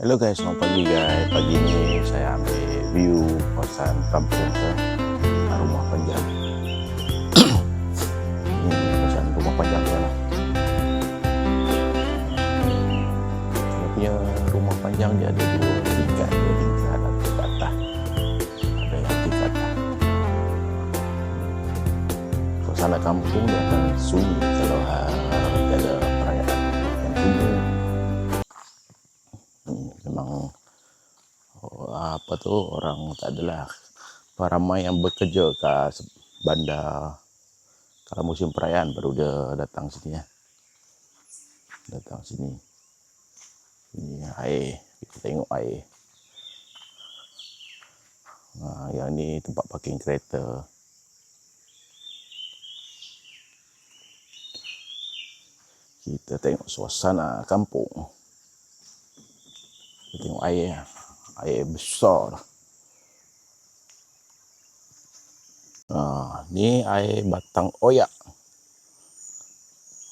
Halo guys, selamat pagi guys. Pagi ini saya ambil view kawasan kampung saya, rumah panjang. Ini kawasan rumah panjang saya lah. Saya punya rumah panjang dia ada dua tingkat ada tingkat atas, ada yang tingkat atas. Suasana kampung dia akan sunyi kalau ada perayaan yang sunyi. Memang apa tu orang tak adalah ramai yang bekerja kat bandar. Kalau musim perayaan baru dia datang sini ya. Datang sini. Ini air, kita tengok air. Yang ni tempat parking kereta. Kita tengok suasana kampung. Kita tengok air. Air besar. Ni air batang oyak.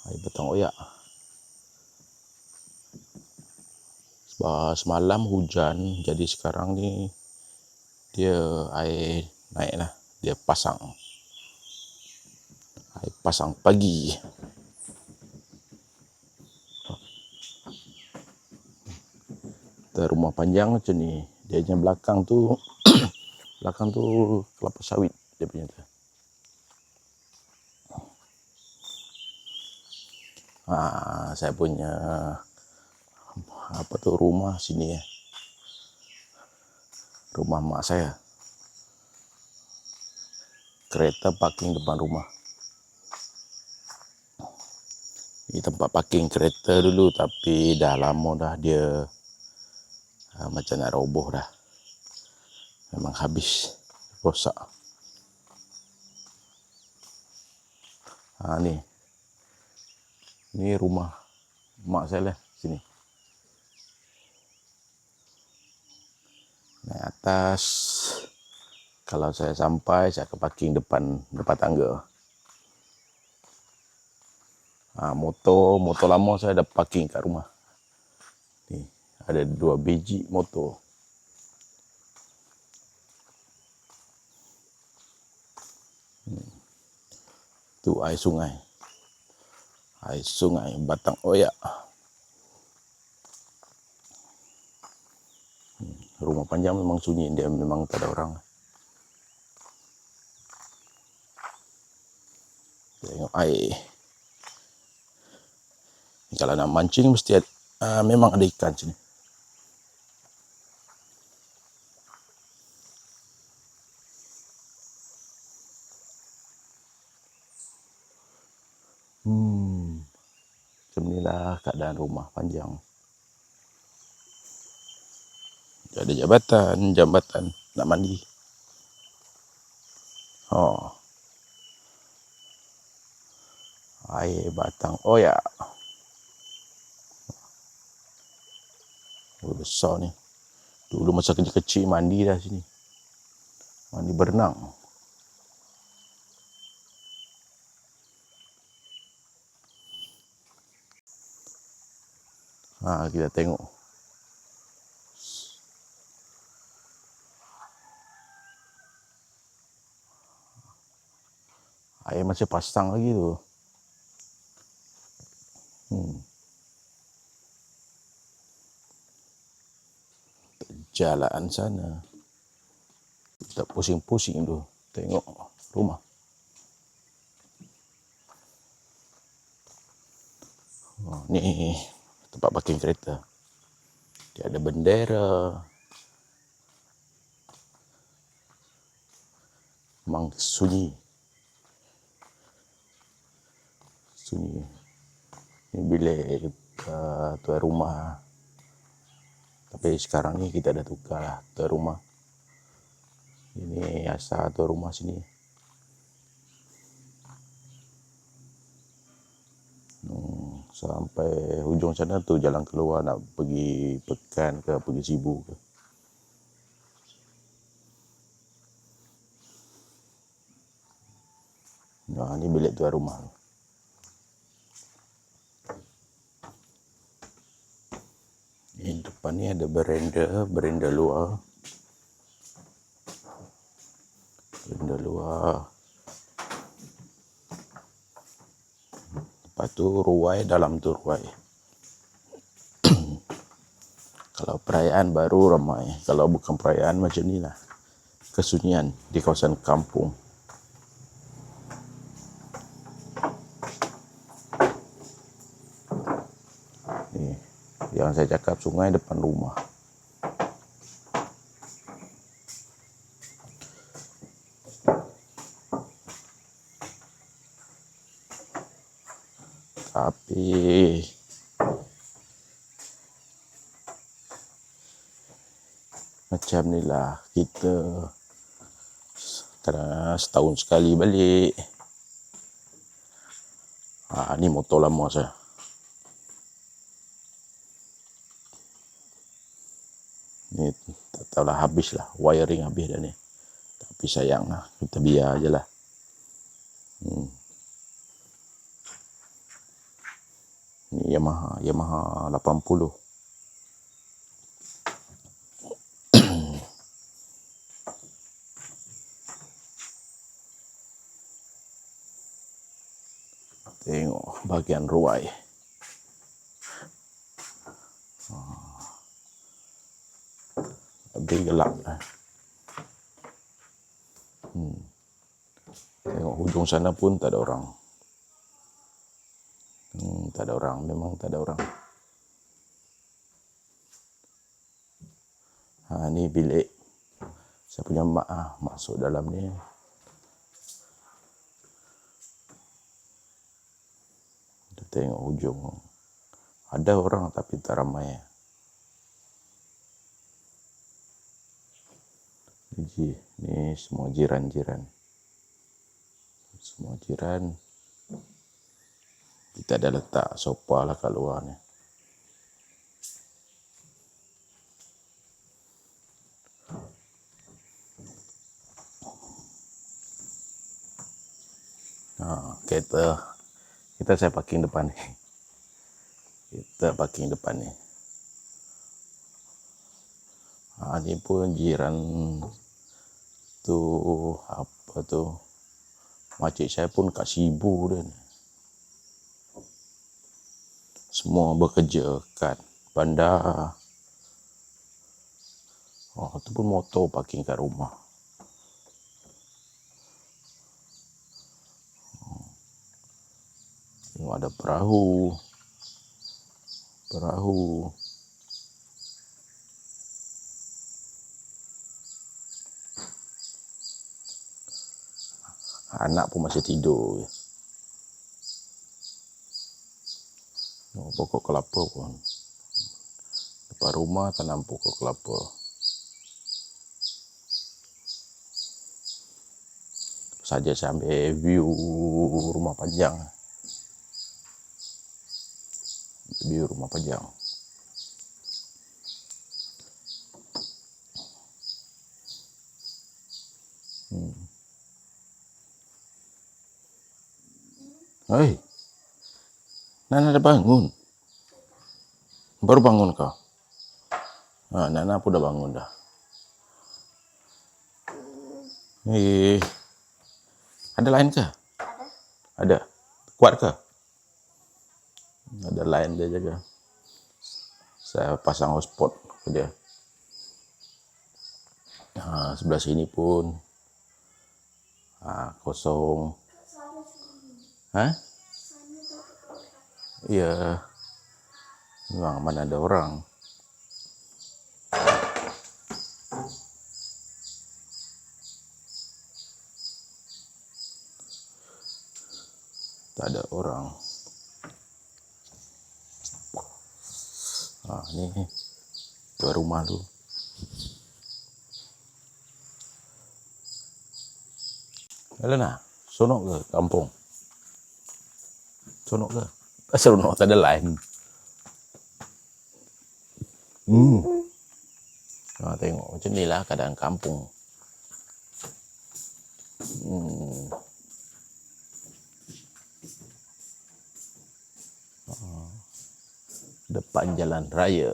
Air batang oyak. Sebab semalam hujan, jadi sekarang ni dia air naik lah. Dia pasang. Air pasang pagi. Rumah panjang macam ni. Dia yang belakang tu belakang tu kelapa sawit dia punya tu. Saya punya apa tu rumah sini ya. Rumah mak saya. Kereta parking depan rumah. Ini tempat parking kereta dulu tapi dah lama dah dia macam nak roboh dah. Memang habis rosak. Ni rumah mak saya lah sini. Naik atas. Kalau saya sampai saya akan parking depan tangga. Motor lama saya dah parking kat rumah. Ni ada 2 biji motor. Tu air sungai. Air sungai batang oyak. Rumah panjang memang sunyi, dia memang tak ada orang. Tengok air. Kalau nak mancing mesti memang ada ikan sini. Macam inilah keadaan rumah panjang. Ada jambatan nak mandi. Air batang oyak. Besar ni. Dulu masa kecil-kecil mandi dah sini. Mandi berenang. Kita tengok. Air masih pasang lagi tu. Jalan sana. Tak pusing-pusing tu. Tengok rumah. Ni tempat parking kereta. Dia ada bendera. Memang sunyi. Sunyi. Ni bilik tuan rumah. Tapi sekarang ni kita dah tukar lah tuan rumah. Ini asal tuan rumah sini. Sampai hujung sana tu jalan keluar nak pergi Pekan ke pergi Sibu ke. Ni bilik tuan rumah. Ini depan ni ada berenda luar. Berenda luar. Lepas tu ruai, dalam tu ruai. Kalau perayaan baru ramai. Kalau bukan perayaan macam ni lah. Kesunyian di kawasan kampung. Ni, yang saya cakap sungai depan rumah. Tapi macam ni lah, kita kadang setahun sekali balik. Ni motor lama saya. Ni tak tahulah, habis lah, wiring habis dah ni. Tapi sayang lah, kita biar je lah. Ni Yamaha 80. Tengok bahagian ruai. Lebih gelap lah. Tengok hujung sana pun tak ada orang. Tak ada orang, memang tak ada orang. Ni bilik saya punya mak masuk dalam ni. Kita tengok hujung. Ada orang tapi tak ramai. Ni semua jiran-jiran. Semua jiran. Kita ada letak sofa lah kat luar ni. Kita saya parking depan ni. Kita parking depan ni. Ni pun jiran tu, apa tu, makcik saya pun kat Sibu dia ni. Semua bekerja kat bandar. Tu pun motor parking kat rumah. Tengok ada perahu. Anak pun masih tidur. Pokok kelapa pun. Depan rumah tanam pokok kelapa. Saja saya ambil view rumah panjang. Hei, Nana dah bangun. Baru bangun kau? Nana pun dah bangun dah. Ada line ke? Ada. Kuat ke? Ada line dia jaga. Saya pasang hotspot ke dia. Sebelah sini pun kosong. Ya. Memang mana ada orang. Tak ada orang. Ni dua rumah tu. Helena, sonok ke kampung? Sonok ke? Seronok tak ada line. Tengok macam ni lah keadaan kampung. Depan jalan raya.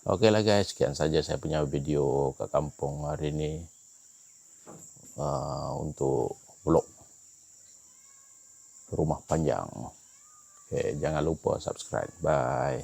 Oke lah guys, sekian saja saya punya video ke kampung hari ini, untuk vlog rumah panjang. Oke, jangan lupa subscribe. Bye.